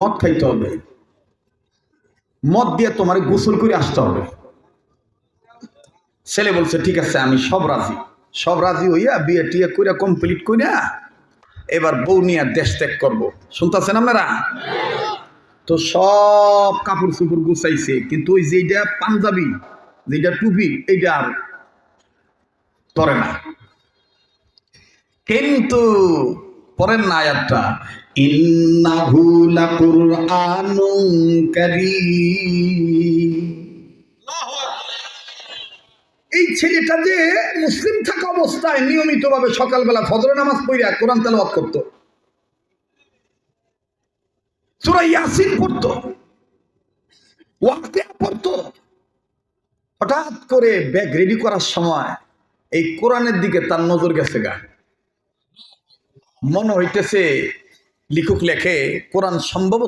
মদ খাইতে হবে, মদ দিয়ে তোমার গোসল করে আসতে হবে। ছেলে বলছে ঠিক আছে আমি সব রাজি হইয়া বিয়ে টিয়ে কইরা কমপ্লিট কইরা এবার বউ নিয়ে দেশ ত্যাগ করবো। শুনতেছেন আপনারা? তো সব কাপড় চোপড় গুছাইছে, কিন্তু ওই যেটা পাঞ্জাবি যেটা টুপি এইটা আর তরে না। কিন্তু পরের না আয়াতটা, ইন্নাহু লাকুরআনুন কারীম, এই ছেলেটা যে মুসলিম থাকা অবস্থায় নিয়মিতভাবে সকালবেলা ফজর নামাজ পড়িয়া কোরআন তেলাওয়াত করত, সূরা ইয়াসিন পড়ত, ওয়াকিয়া পড়ত। হঠাৎ করে ব্যাগ রেডি করার সময় এই কোরআনের দিকে তার নজর গেছে গা। মনে হইতেছে লিখক লেখে কোরআন সম্ভবত